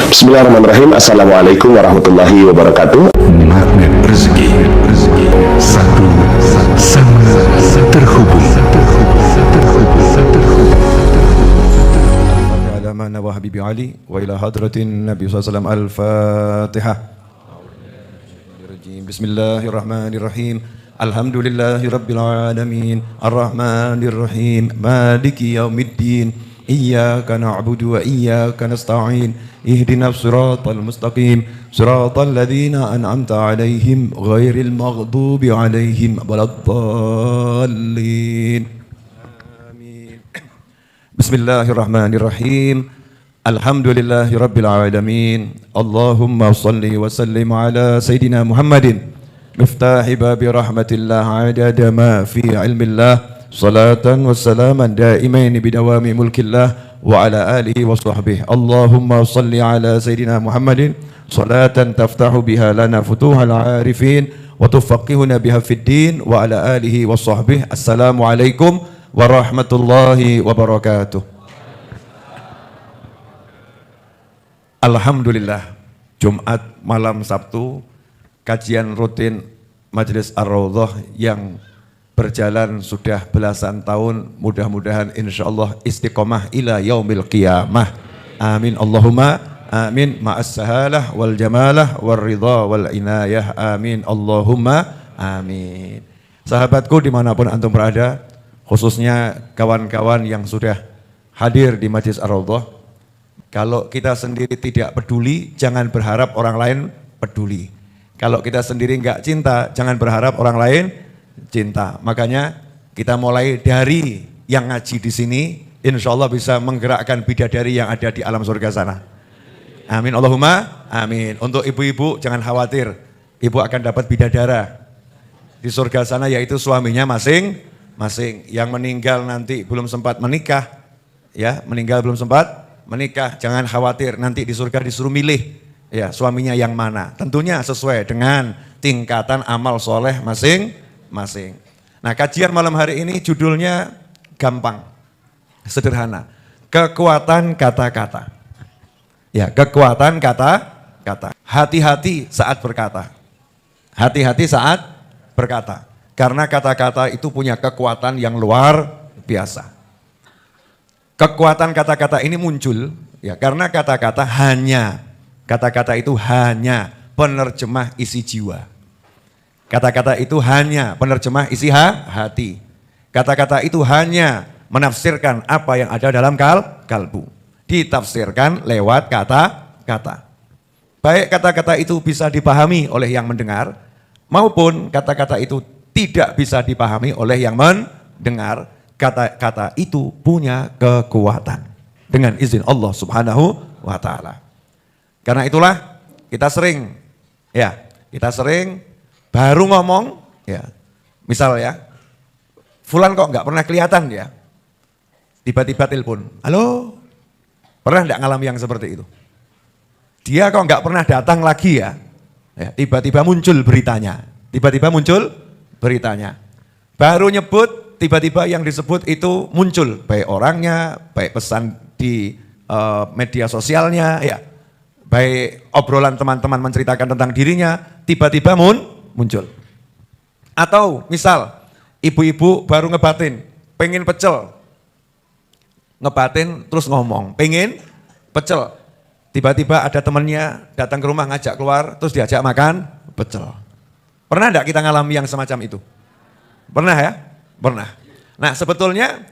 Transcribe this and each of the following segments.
Bismillahirrahmanirrahim. Assalamualaikum warahmatullahi wabarakatuh. Magnet rezeki, satu sama terhubung. Ala mana wa habibi Ali wa ila hadratin Nabi SAW. Al-Fatihah. Bismillahirrahmanirrahim. Alhamdulillahi rabbil alamin. Ar-Rahmanir-Rahim. Maliki yaumiddin. Iyyaka na'budu wa iyyaka nasta'in. Ihdinas siratal mustaqim. Siratal ladzina an'amta 'alaihim ghairil maghdubi 'alaihim waladdallin. Amin. Bismillahirrahmanirrahim. Alhamdulillahi rabbil alamin. Allahumma salli wa sallim ala sayyidina Muhammadin miftahi babi rahmatillah adada ma fi ilmillah. Salatan wa salaman daimain bidawami mulkillah wa ala alihi wa sahbihi. Allahumma salli ala sayyidina Muhammadin salatan taftahu biha lana futuhal arifin wa tufaqihuna biha fid din wa ala alihi wa sahbihi. Assalamualaikum warahmatullahi wabarakatuh. Alhamdulillah, Jumat malam Sabtu, kajian rutin Majelis Ar-Raudhah yang berjalan sudah belasan tahun, mudah-mudahan insyaallah istiqomah ila yaumil qiyamah. Amin Allahumma amin, ma'as sahalah wal jamalah wal ridha wal inayah. Amin Allahumma amin. Sahabatku dimanapun antum berada, khususnya kawan-kawan yang sudah hadir di Majelis Ar-Raudhah, kalau kita sendiri tidak peduli, jangan berharap orang lain peduli. Kalau kita sendiri enggak cinta, jangan berharap orang lain cinta. Makanya kita mulai dari yang ngaji di sini, insya Allah bisa menggerakkan bidadari yang ada di alam surga sana. Amin Allahumma amin. Untuk ibu-ibu jangan khawatir, ibu akan dapat bidadara di surga sana, yaitu suaminya masing-masing. Yang meninggal nanti belum sempat menikah, ya meninggal belum sempat menikah, jangan khawatir, nanti di surga disuruh milih ya suaminya yang mana. Tentunya sesuai dengan tingkatan amal soleh masing-masing. Nah, kajian malam hari ini judulnya gampang, sederhana. Kekuatan kata-kata. Ya, kekuatan kata-kata. Hati-hati saat berkata. Hati-hati saat berkata. Karena kata-kata itu punya kekuatan yang luar biasa. Kekuatan kata-kata ini muncul ya karena kata-kata itu hanya penerjemah isi jiwa. Kata-kata itu hanya penerjemah isi hati. Kata-kata itu hanya menafsirkan apa yang ada dalam kalbu. Ditafsirkan lewat kata-kata. Baik kata-kata itu bisa dipahami oleh yang mendengar, maupun kata-kata itu tidak bisa dipahami oleh yang mendengar. Kata-kata itu punya kekuatan dengan izin Allah Subhanahu wa ta'ala. Karena itulah kita sering baru ngomong, ya, misal ya, fulan kok nggak pernah kelihatan ya, tiba-tiba telepon, halo, pernah nggak ngalami yang seperti itu? Dia kok nggak pernah datang lagi ya, tiba-tiba muncul beritanya, baru nyebut, tiba-tiba yang disebut itu muncul, baik orangnya, baik pesan di media sosialnya, ya, baik obrolan teman-teman menceritakan tentang dirinya, tiba-tiba muncul. Atau misal ibu-ibu baru ngebatin, pengen pecel, ngebatin terus ngomong, pengen pecel, tiba-tiba ada temannya datang ke rumah ngajak keluar, terus diajak makan pecel. Pernah enggak kita ngalami yang semacam itu? Pernah ya? Pernah. Nah sebetulnya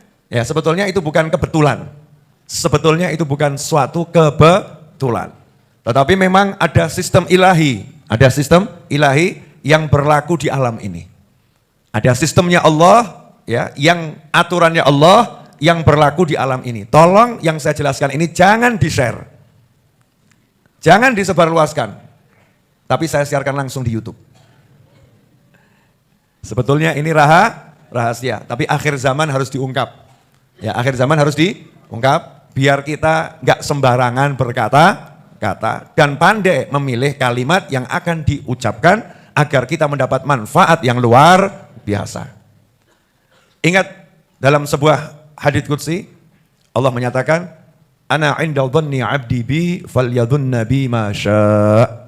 itu bukan kebetulan, sebetulnya itu bukan suatu kebetulan, tetapi memang ada sistem ilahi yang berlaku di alam ini. Ada sistemnya Allah, ya, yang aturannya Allah yang berlaku di alam ini. Tolong yang saya jelaskan ini jangan di-share, jangan disebarluaskan, tapi saya siarkan langsung di YouTube. Sebetulnya ini rahasia, tapi akhir zaman harus diungkap. Ya, akhir zaman harus diungkap biar kita nggak sembarangan berkata-kata dan pandai memilih kalimat yang akan diucapkan agar kita mendapat manfaat yang luar biasa. Ingat dalam sebuah hadits qudsi Allah menyatakan, Ana 'inda dhanni 'abdi bi falyadhunna bi ma syaa'.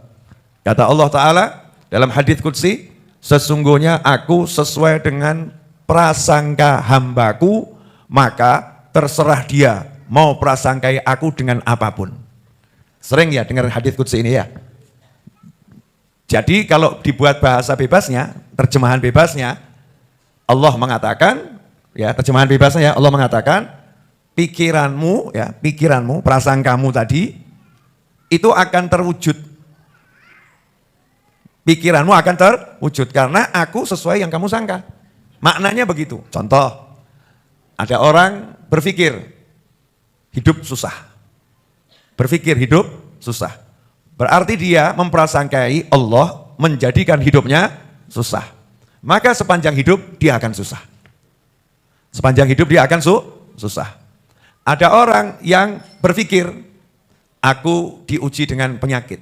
Kata Allah Ta'ala dalam hadits qudsi, sesungguhnya aku sesuai dengan prasangka hambaku, maka terserah dia mau prasangkai aku dengan apapun. Sering ya dengar hadits qudsi ini ya. Jadi kalau dibuat bahasa bebasnya, terjemahan bebasnya, Allah mengatakan, ya terjemahan bebasnya ya, Allah mengatakan, pikiranmu, ya pikiranmu, prasangkamu tadi, itu akan terwujud. Pikiranmu akan terwujud karena aku sesuai yang kamu sangka. Maknanya begitu. Contoh, ada orang berpikir hidup susah. Berpikir hidup susah. Berarti dia memprasangkai Allah menjadikan hidupnya susah. Maka sepanjang hidup dia akan susah. Sepanjang hidup dia akan susah. Ada orang yang berpikir, aku diuji dengan penyakit.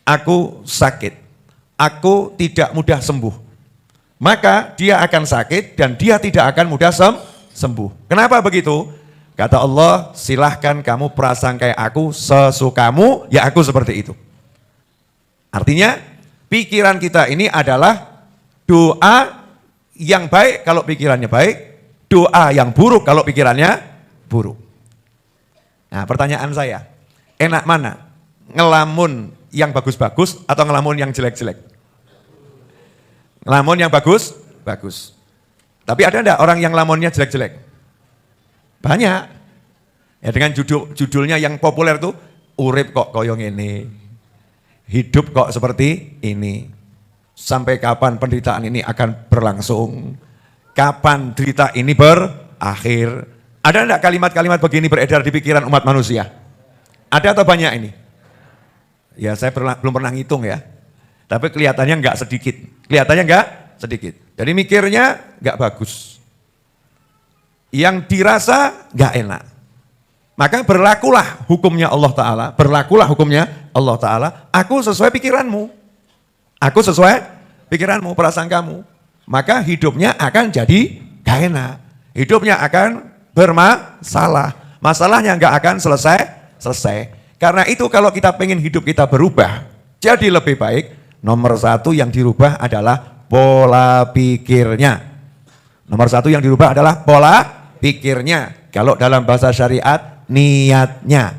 Aku sakit. Aku tidak mudah sembuh. Maka dia akan sakit dan dia tidak akan mudah sembuh. Kenapa begitu? Kata Allah, silahkan kamu prasangkai aku sesukamu, ya aku seperti itu. Artinya, pikiran kita ini adalah doa yang baik kalau pikirannya baik, doa yang buruk kalau pikirannya buruk. Nah, pertanyaan saya, enak mana? Ngelamun yang bagus-bagus atau ngelamun yang jelek-jelek? Ngelamun yang bagus. Tapi ada enggak orang yang ngelamunnya jelek-jelek? Banyak. Ya dengan judulnya yang populer tuh, urip kok koyong ini, hidup kok seperti ini. Sampai kapan penderitaan ini akan berlangsung? Kapan derita ini berakhir? Ada enggak kalimat-kalimat begini beredar di pikiran umat manusia? Ada atau banyak ini? Ya saya belum pernah ngitung ya. Tapi kelihatannya enggak sedikit. Jadi mikirnya enggak bagus. Yang dirasa enggak enak. Maka berlakulah hukumnya Allah Ta'ala. Aku sesuai pikiranmu. Prasangkamu. Maka hidupnya akan jadi enggak enak. Hidupnya akan bermasalah. Masalahnya enggak akan selesai. Karena itu kalau kita pengen hidup kita berubah, jadi lebih baik, nomor satu yang dirubah adalah pola pikirnya. Kalau dalam bahasa syariat, niatnya.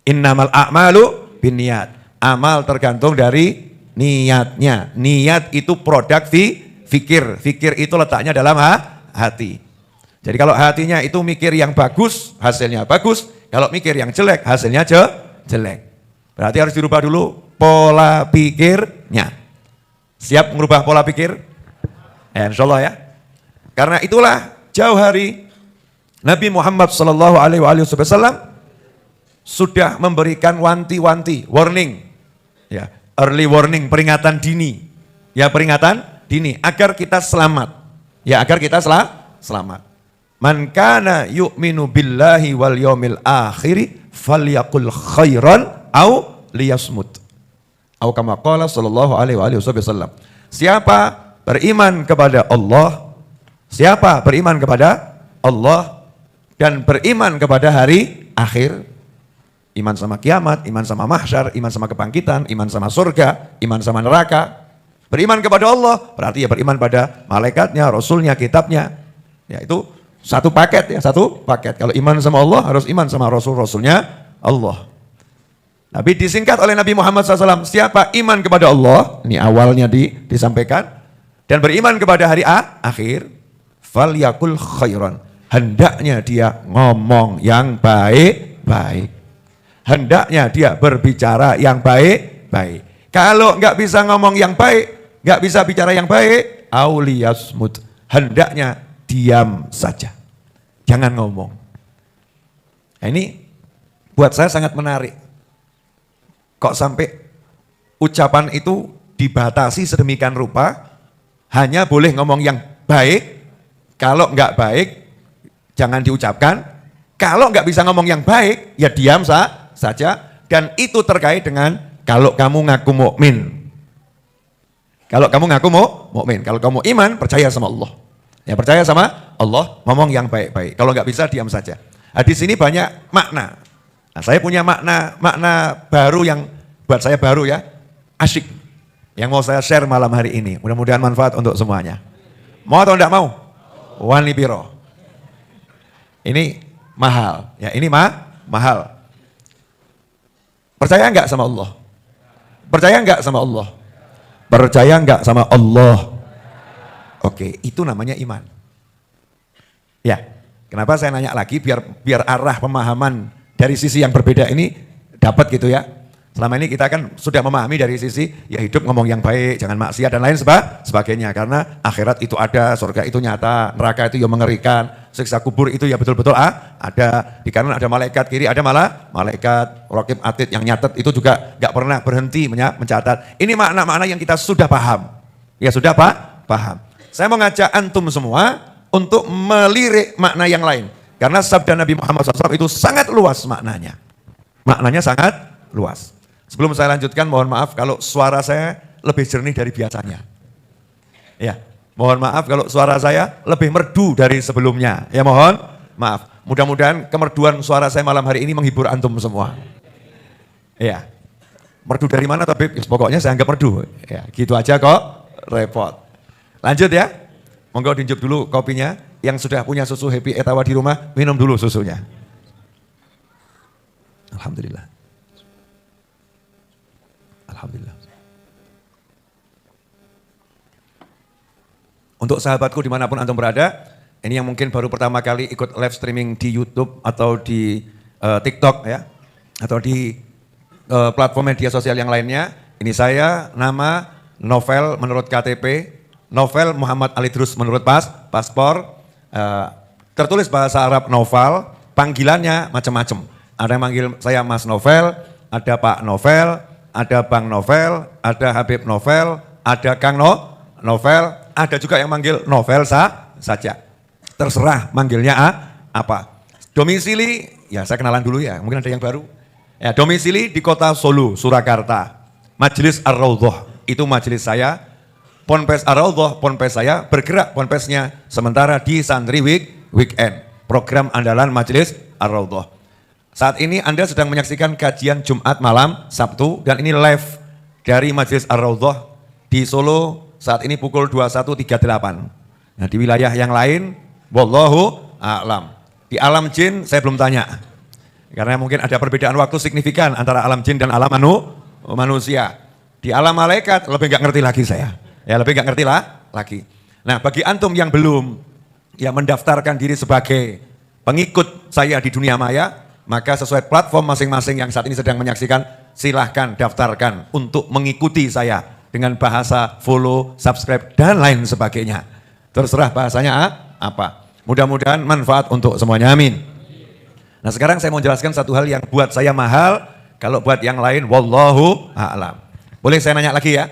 Innamal a'malu binniyat. Amal tergantung dari niatnya. Niat itu produk fikir. Fikir itu letaknya dalam hati. Jadi kalau hatinya itu mikir yang bagus, hasilnya bagus. Kalau mikir yang jelek, hasilnya jelek. Berarti harus dirubah dulu pola pikirnya. Siap merubah pola pikir? Insya Allah ya. Karena itulah jauh hari Nabi Muhammad SAW sudah memberikan wanti-wanti, warning. Ya, early warning, peringatan dini. Agar kita selamat. Man kana yu'minu billahi wal yawmil akhiri falyaqul khairan au liyasmut. Atau kama qala sallallahu alaihi wasallam. Siapa beriman kepada Allah dan beriman kepada hari akhir, iman sama kiamat, iman sama mahsyar, iman sama kebangkitan, iman sama surga, iman sama neraka. Beriman kepada Allah berarti ya beriman pada malaikatnya, rasulnya, kitabnya. Ya itu satu paket. Kalau iman sama Allah harus iman sama rasul-rasulnya Allah. Tapi disingkat oleh Nabi Muhammad SAW, siapa iman kepada Allah, ini awalnya disampaikan, dan beriman kepada hari akhir, falyakul khairan. Hendaknya dia ngomong yang baik-baik. Hendaknya dia berbicara yang baik-baik. Kalau enggak bisa ngomong yang baik, enggak bisa bicara yang baik, auliyasmut. Hendaknya diam saja. Jangan ngomong. Nah, ini buat saya sangat menarik. Kok sampai ucapan itu dibatasi sedemikian rupa, hanya boleh ngomong yang baik, kalau enggak baik, jangan diucapkan, kalau enggak bisa ngomong yang baik, ya diam saja, dan itu terkait dengan kalau kamu ngaku mukmin. Kalau kamu ngaku mukmin, kalau kamu iman, percaya sama Allah. Ya percaya sama Allah, ngomong yang baik-baik, kalau enggak bisa diam saja. Nah, di sini banyak makna. Nah, saya punya makna baru yang buat saya baru ya, asyik. Yang mau saya share malam hari ini. Mudah-mudahan manfaat untuk semuanya. Mau atau enggak mau? Wani piro. Ini mahal. Ya, ini mahal. Percaya enggak sama Allah? Percaya enggak sama Allah? Percaya enggak sama Allah? Oke, itu namanya iman. Ya, kenapa saya nanya lagi biar arah pemahaman dari sisi yang berbeda ini dapat gitu ya. Selama ini kita kan sudah memahami dari sisi ya hidup ngomong yang baik, jangan maksiat dan lain sebagainya. Karena akhirat itu ada, surga itu nyata, neraka itu ya mengerikan, siksa kubur itu ya betul-betul ada. Di kanan ada malaikat, kiri ada malah malaikat, raqib atid yang nyatet itu juga gak pernah berhenti mencatat. Ini makna-makna yang kita sudah paham. Ya sudah paham. Saya mau ngajak antum semua untuk melirik makna yang lain. Karena sabda Nabi Muhammad SAW itu sangat luas maknanya. Maknanya sangat luas. Sebelum saya lanjutkan, mohon maaf kalau suara saya lebih jernih dari biasanya. Ya, mohon maaf kalau suara saya lebih merdu dari sebelumnya. Ya mohon maaf. Mudah-mudahan kemerduan suara saya malam hari ini menghibur antum semua. Ya, merdu dari mana tapi pokoknya saya anggap merdu. Ya, gitu aja kok, repot. Lanjut ya, monggo diinjak dulu kopinya. Yang sudah punya susu Happy Etawa di rumah, minum dulu susunya. Alhamdulillah. Alhamdulillah. Untuk sahabatku dimanapun antum berada, ini yang mungkin baru pertama kali ikut live streaming di YouTube atau di TikTok ya, atau di platform media sosial yang lainnya. Ini saya, nama Novel menurut KTP, Novel Muhammad Alidrus menurut paspor, tertulis bahasa Arab Novel, panggilannya macam-macam. Ada yang manggil saya Mas Novel, ada Pak Novel, ada Bang Novel, ada Habib Novel, ada Kang Novel, ada juga yang manggil Novel saja. Terserah manggilnya apa. Domisili, ya saya kenalan dulu ya, mungkin ada yang baru. Ya, domisili di kota Solo, Surakarta. Majelis Ar-Raudhah, itu majelis saya. Ponpes Ar-Raudhah, ponpes saya, bergerak ponpesnya sementara di Santri Weekend. Program andalan Majelis Ar-Raudhah. Saat ini Anda sedang menyaksikan kajian Jumat malam Sabtu dan ini live dari Majelis Ar-Raudhah di Solo saat ini pukul 21.38. Nah di wilayah yang lain, wallahu a'lam. Di alam jin saya belum tanya. Karena mungkin ada perbedaan waktu signifikan antara alam jin dan alam manusia. Di alam malaikat lebih nggak ngerti lagi saya. Ya lebih nggak ngerti lagi. Nah bagi antum yang belum yang mendaftarkan diri sebagai pengikut saya di dunia maya, maka sesuai platform masing-masing yang saat ini sedang menyaksikan, silahkan daftarkan untuk mengikuti saya dengan bahasa follow, subscribe, dan lain sebagainya. Terserah bahasanya apa. Mudah-mudahan manfaat untuk semuanya, amin. Nah sekarang saya mau jelaskan satu hal yang buat saya mahal, kalau buat yang lain, wallahu a'lam. Boleh saya nanya lagi ya?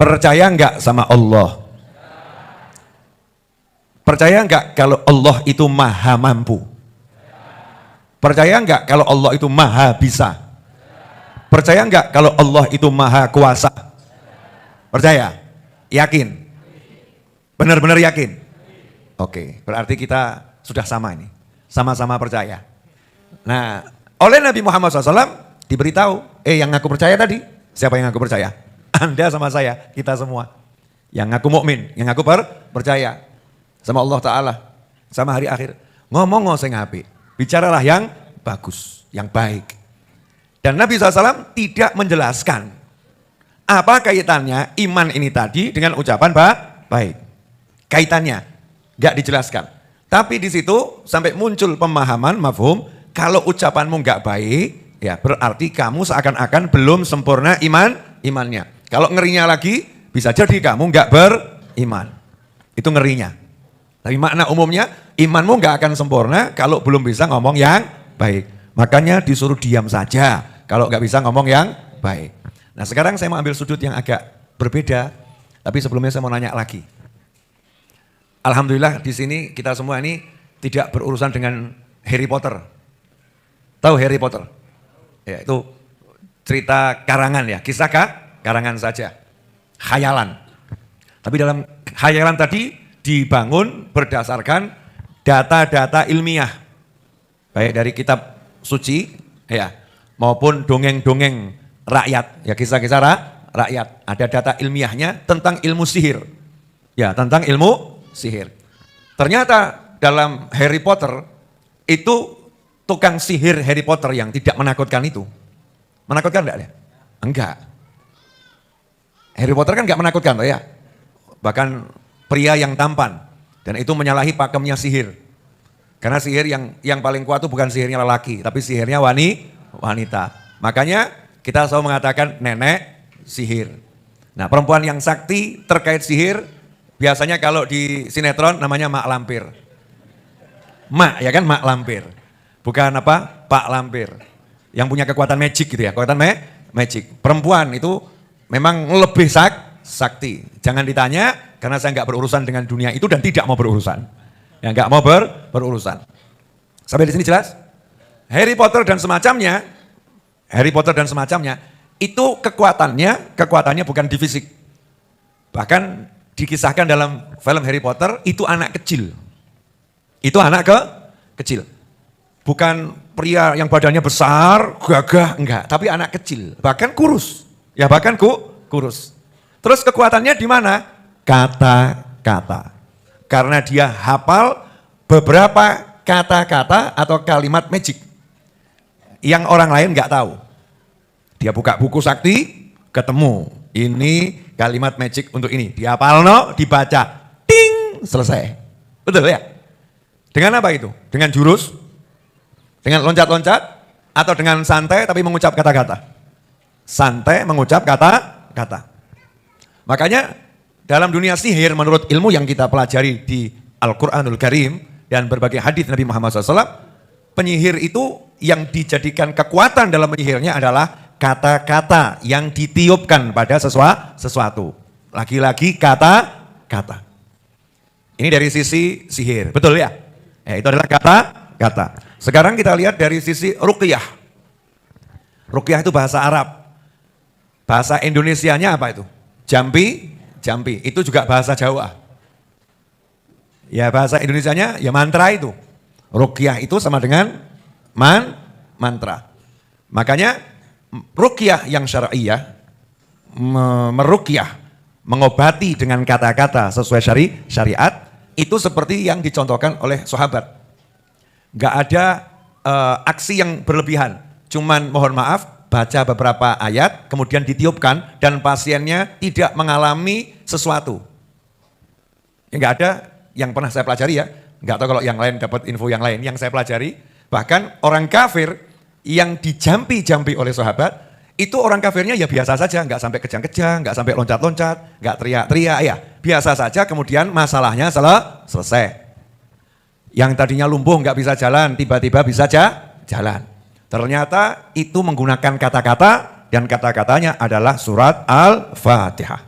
Percaya enggak sama Allah? Percaya enggak kalau Allah itu maha mampu? Percaya enggak kalau Allah itu maha bisa? Percaya enggak kalau Allah itu maha kuasa? Percaya? Yakin? Benar-benar yakin? Oke, berarti kita sudah sama ini. Sama-sama percaya. Nah, oleh Nabi Muhammad SAW diberitahu, yang ngaku percaya tadi, siapa yang ngaku percaya? Anda sama saya, kita semua. Yang ngaku mukmin, yang ngaku percaya sama Allah Ta'ala, sama hari akhir. Ngomong sing apik, bicaralah yang bagus, yang baik. Dan Nabi SAW tidak menjelaskan apa kaitannya iman ini tadi dengan ucapan baik. Kaitannya gak dijelaskan. Tapi di situ sampai muncul pemahaman mafhum, kalau ucapanmu gak baik, ya berarti kamu seakan-akan belum sempurna imannya. Kalau ngerinya lagi, bisa jadi kamu gak beriman. Itu ngerinya. Tapi makna umumnya, imanmu gak akan sempurna kalau belum bisa ngomong yang baik. Makanya disuruh diam saja kalau gak bisa ngomong yang baik. Nah sekarang saya mau ambil sudut yang agak berbeda, tapi sebelumnya saya mau nanya lagi. Alhamdulillah di sini kita semua ini tidak berurusan dengan Harry Potter. Tahu Harry Potter? Ya, itu cerita karangan ya, kisah karangan saja. Khayalan. Tapi dalam khayalan tadi dibangun berdasarkan data-data ilmiah. Baik dari kitab suci ya maupun dongeng-dongeng rakyat, ya kisah-kisah rakyat. Ada data ilmiahnya tentang ilmu sihir. Ya, tentang ilmu sihir. Ternyata dalam Harry Potter itu tukang sihir Harry Potter yang tidak menakutkan itu. Menakutkan enggak ya? Enggak. Harry Potter kan enggak menakutkan toh ya. Bahkan pria yang tampan dan itu menyalahi pakemnya sihir. Karena sihir yang paling kuat itu bukan sihirnya lelaki, tapi sihirnya wanita. Makanya kita selalu mengatakan nenek sihir. Nah, perempuan yang sakti terkait sihir biasanya kalau di sinetron namanya Mak Lampir. Mak ya kan, Mak Lampir. Bukan apa? Pak Lampir. Yang punya kekuatan magic gitu ya, kekuatan magic. Perempuan itu memang lebih sakti. Jangan ditanya karena saya nggak berurusan dengan dunia itu dan tidak mau berurusan. Ya nggak mau berurusan. Sampai di sini jelas? Harry Potter dan semacamnya itu kekuatannya bukan di fisik. Bahkan dikisahkan dalam film Harry Potter itu anak kecil. Itu anak kecil. Bukan pria yang badannya besar, gagah, enggak. Tapi anak kecil, bahkan kurus. Ya bahkan kurus. Terus kekuatannya di mana? Kata-kata. Karena dia hafal beberapa kata-kata atau kalimat magic. Yang orang lain enggak tahu. Dia buka buku sakti, ketemu. Ini kalimat magic untuk ini. Dia hafalno, dibaca. Ting, selesai. Betul ya? Dengan apa itu? Dengan jurus? Dengan loncat-loncat? Atau dengan santai tapi mengucap kata-kata? Santai mengucap kata-kata. Makanya dalam dunia sihir menurut ilmu yang kita pelajari di Al-Quranul Karim dan berbagai hadis Nabi Muhammad SAW, penyihir itu yang dijadikan kekuatan dalam penyihirnya adalah kata-kata yang ditiupkan pada sesuatu. Lagi-lagi kata-kata. Ini dari sisi sihir, betul ya? Itu adalah kata-kata. Sekarang kita lihat dari sisi ruqyah. Ruqyah itu bahasa Arab. Bahasa Indonesianya apa itu? Jampi, itu juga bahasa Jawa. Ya bahasa Indonesianya ya mantra itu. Ruqyah itu sama dengan mantra. Makanya ruqyah yang syar'iyah, meruqyah, mengobati dengan kata-kata sesuai syariat, itu seperti yang dicontohkan oleh sahabat. Gak ada aksi yang berlebihan, cuman mohon maaf, baca beberapa ayat, kemudian ditiupkan, dan pasiennya tidak mengalami sesuatu. Ya, nggak ada yang pernah saya pelajari ya, nggak tahu kalau yang lain dapat info yang lain, yang saya pelajari, bahkan orang kafir yang dijampi-jampi oleh sahabat, itu orang kafirnya ya biasa saja, nggak sampai kejang-kejang, nggak sampai loncat-loncat, nggak teriak-teriak, ya biasa saja, kemudian masalahnya selesai. Yang tadinya lumpuh nggak bisa jalan, tiba-tiba bisa jalan. Ternyata itu menggunakan kata-kata dan kata-katanya adalah surat Al-Fatihah.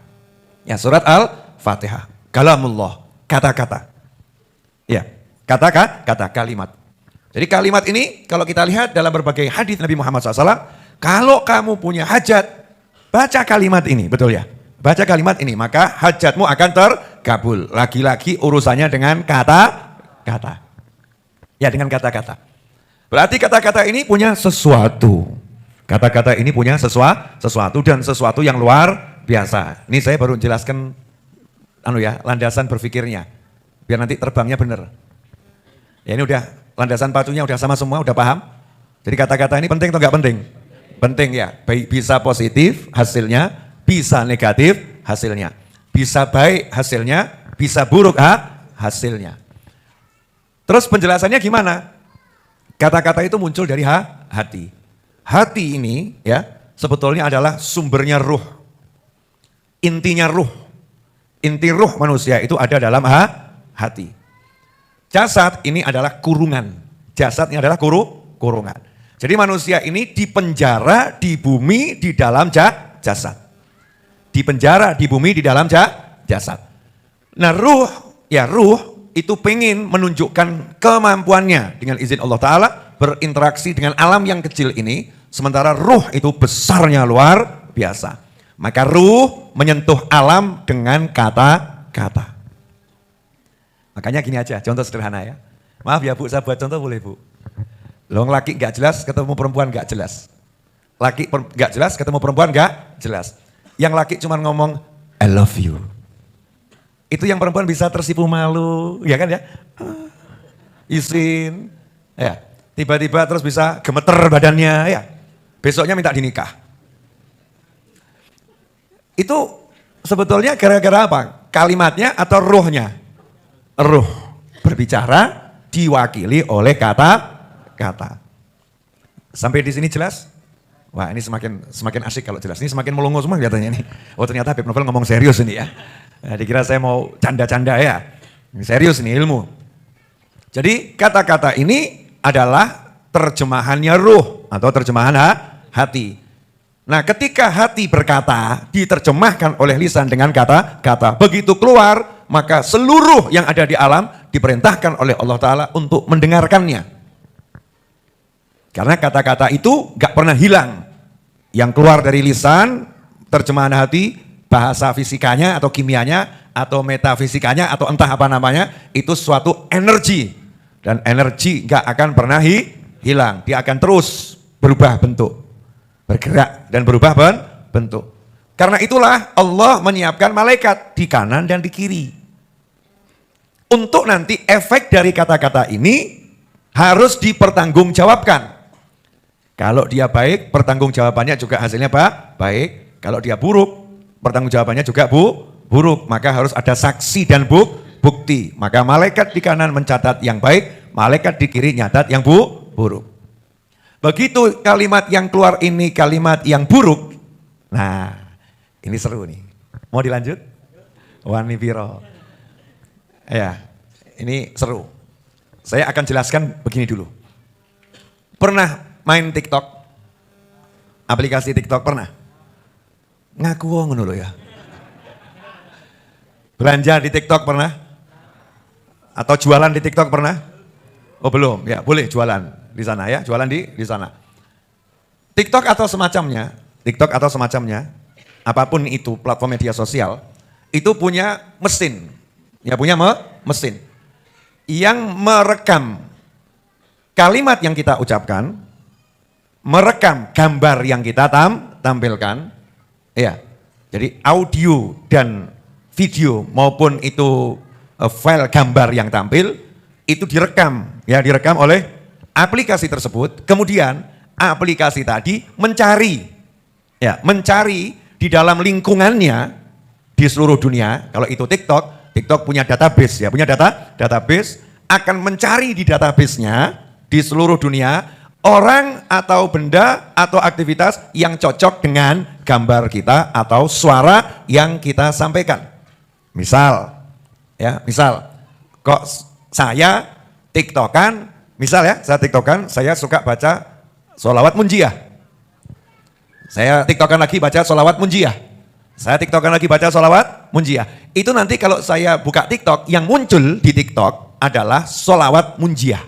Ya, surat Al-Fatihah. Kalamullah, kata-kata. Ya, kata-kata, kalimat. Jadi kalimat ini kalau kita lihat dalam berbagai hadis Nabi Muhammad SAW, kalau kamu punya hajat, baca kalimat ini, betul ya? Baca kalimat ini, maka hajatmu akan terkabul. Lagi-lagi urusannya dengan kata-kata. Ya, dengan kata-kata. Berarti kata-kata ini punya sesuatu. Kata-kata ini punya sesuatu dan sesuatu yang luar biasa. Ini saya baru jelaskan landasan berpikirnya. Biar nanti terbangnya benar. Ya ini udah landasan pacunya udah sama semua, udah paham. Jadi kata-kata ini penting atau enggak penting? Penting ya. Baik, bisa positif hasilnya, bisa negatif hasilnya. Bisa baik hasilnya, bisa buruk hasilnya. Terus penjelasannya gimana? Kata-kata itu muncul dari hati. Hati ini ya sebetulnya adalah sumbernya ruh. Intinya ruh. Inti ruh manusia itu ada dalam hati. Jasad ini adalah kurungan. Jasad ini adalah kurungan. Jadi manusia ini dipenjara di bumi di dalam jasad. Dipenjara di bumi di dalam jasad. Nah ruh itu pengen menunjukkan kemampuannya dengan izin Allah Ta'ala berinteraksi dengan alam yang kecil ini, sementara ruh itu besarnya luar biasa. Maka ruh menyentuh alam dengan kata-kata. Makanya gini aja, contoh sederhana ya. Maaf ya Bu, saya buat contoh boleh Bu? Loh, laki nggak jelas ketemu perempuan nggak jelas. Laki nggak jelas ketemu perempuan nggak jelas. Yang laki cuma ngomong I love you. Itu yang perempuan bisa tersipu malu, ya kan ya? Izin, ya. Tiba-tiba terus bisa gemeter badannya, ya. Besoknya minta dinikah. Itu sebetulnya gara-gara apa? Kalimatnya atau ruhnya? Ruh berbicara diwakili oleh kata-kata. Sampai di sini jelas? Wah, ini semakin asik kalau jelas. Ini semakin melongo semua kelihatannya nih. Oh, ternyata Habib Novel ngomong serius ini ya. Nah, dikira saya mau canda-canda ya. Ini serius nih ilmu. Jadi kata-kata ini adalah terjemahannya ruh atau terjemahan hati. Nah, ketika hati berkata, diterjemahkan oleh lisan dengan kata-kata. Begitu keluar, maka seluruh yang ada di alam diperintahkan oleh Allah Ta'ala untuk mendengarkannya. Karena kata-kata itu gak pernah hilang. Yang keluar dari lisan, terjemahan hati, bahasa fisikanya atau kimianya, atau metafisikanya, atau entah apa namanya, itu suatu energi. Dan energi gak akan pernah hilang. Dia akan terus berubah bentuk. Bergerak dan berubah bentuk. Karena itulah Allah menyiapkan malaikat di kanan dan di kiri. Untuk nanti efek dari kata-kata ini harus dipertanggungjawabkan. Kalau dia baik, pertanggungjawabannya juga hasilnya baik. Kalau dia buruk, pertanggungjawabannya juga buruk. Maka harus ada saksi dan bukti. Maka malaikat di kanan mencatat yang baik, malaikat di kiri nyatat yang buruk. Begitu kalimat yang keluar ini kalimat yang buruk. Nah, ini seru nih. Mau dilanjut? Wani Piro. Ya, ini seru. Saya akan jelaskan begini dulu. Pernah main TikTok? Aplikasi TikTok pernah? Ngaku ngono lho ya. Belanja di TikTok pernah? Atau jualan di TikTok pernah? Oh belum, ya boleh jualan di sana ya, jualan di sana. TikTok atau semacamnya, apapun itu platform media sosial, itu punya mesin, ya punya mesin yang merekam kalimat yang kita ucapkan, merekam gambar yang kita tampilkan, ya. Jadi audio dan video maupun itu file gambar yang tampil itu direkam, ya direkam oleh aplikasi tersebut. Kemudian aplikasi tadi mencari di dalam lingkungannya di seluruh dunia. Kalau itu TikTok punya database, ya punya database akan mencari di database-nya di seluruh dunia orang atau benda atau aktivitas yang cocok dengan gambar kita atau suara yang kita sampaikan. Misal, kok saya TikTokan, saya suka baca sholawat munjiah. Saya TikTokan lagi baca sholawat munjiah. Itu nanti kalau saya buka TikTok, yang muncul di TikTok adalah sholawat munjiah.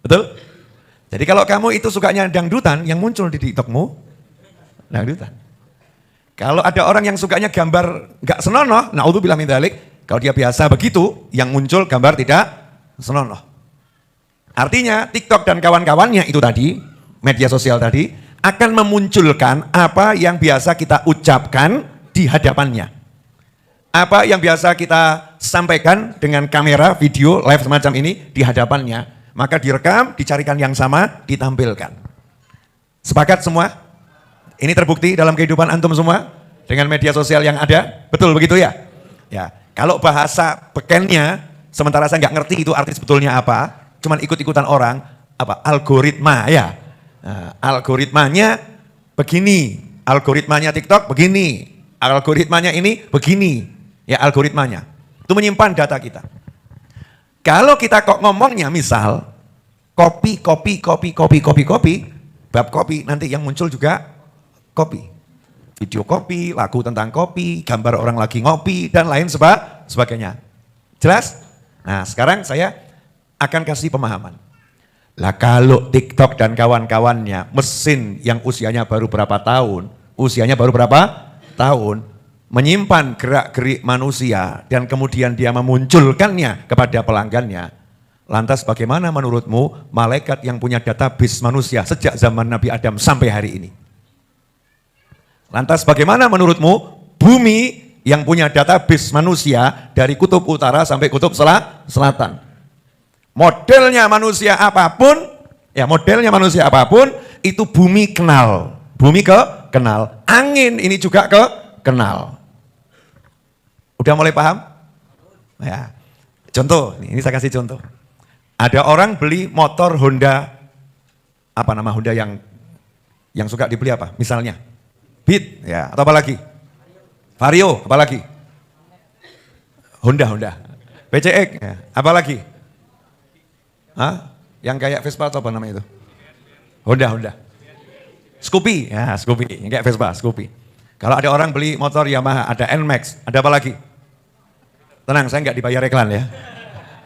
Betul? Jadi kalau kamu itu sukanya dangdutan, yang muncul di TikTokmu, dangdutan. Kalau ada orang yang sukanya gambar gak senonoh, na'udzubillah min dzalik, kalau dia biasa begitu, yang muncul gambar tidak senonoh. Artinya TikTok dan kawan-kawannya itu tadi, media sosial tadi, akan memunculkan apa yang biasa kita ucapkan di hadapannya. Apa yang biasa kita sampaikan dengan kamera, video, live semacam ini di hadapannya. Maka direkam, dicarikan yang sama, ditampilkan. Sepakat semua? Ini terbukti dalam kehidupan antum semua? Dengan media sosial yang ada? Betul begitu ya? Ya. Kalau bahasa bekennya, sementara saya nggak ngerti itu arti sebetulnya apa, cuman ikut-ikutan orang, algoritma ya. Nah, algoritmanya begini, algoritmanya TikTok begini, algoritmanya ini begini, ya algoritmanya. Itu menyimpan data kita. Kalau kita kok ngomongnya misal kopi, bab kopi, nanti yang muncul juga kopi. Video kopi, lagu tentang kopi, gambar orang lagi ngopi, dan lain sebagainya. Jelas? Nah sekarang saya akan kasih pemahaman. Lah kalau TikTok dan kawan-kawannya, mesin yang usianya baru berapa tahun, menyimpan gerak-gerik manusia dan kemudian dia memunculkannya kepada pelanggannya, Lantas bagaimana menurutmu malaikat yang punya database manusia sejak zaman Nabi Adam sampai hari ini? Lantas bagaimana menurutmu bumi yang punya database manusia dari kutub utara sampai kutub selatan? Modelnya manusia apapun, itu bumi kenal. Bumi kenal. Angin ini juga kenal. Udah mulai paham? Ya. Contoh, ini saya kasih contoh. Ada orang beli motor Honda, apa nama Honda yang suka dibeli apa? Misalnya, Beat, ya, atau apa lagi? Vario, apa lagi? Honda. PCX, ya, apa lagi? Hah? Yang kayak Vespa atau apa namanya itu? Honda. Scoopy, ya Scoopy, yang kayak Vespa, Scoopy. Kalau ada orang beli motor Yamaha, ada NMAX, ada apa lagi? Tenang, saya nggak dibayar iklan ya.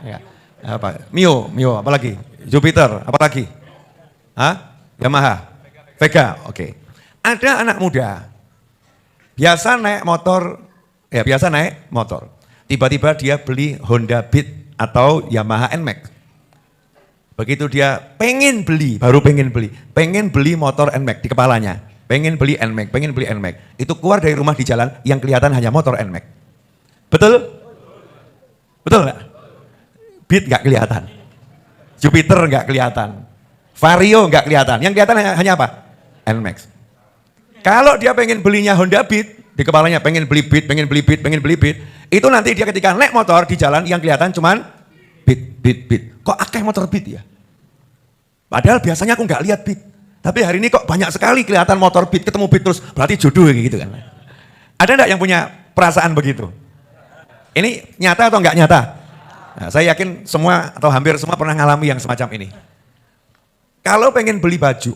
Ya. Apa? Mio, apa lagi? Jupiter, apa lagi? Hah? Yamaha, Vega, oke. Ada anak muda, biasa naik motor. Tiba-tiba dia beli Honda Beat atau Yamaha NMAX. Begitu dia pengen beli motor NMAX di kepalanya. Pengen beli NMAX. Itu keluar dari rumah di jalan, yang kelihatan hanya motor NMAX. Betul? Betul nggak? Beat nggak kelihatan. Jupiter nggak kelihatan. Vario nggak kelihatan. Yang kelihatan hanya apa? NMAX. Kalau dia pengen belinya Honda Beat, di kepalanya pengen beli Beat. Itu nanti dia ketika naik motor di jalan, yang kelihatan cuman Beat. Kok akeh motor Beat ya? Padahal biasanya aku nggak lihat Beat. Tapi hari ini kok banyak sekali kelihatan motor Beat, ketemu Beat terus, berarti jodoh gitu kan. Ada enggak yang punya perasaan begitu? Ini nyata atau enggak nyata? Nah, saya yakin semua atau hampir semua pernah ngalami yang semacam ini. Kalau pengen beli baju,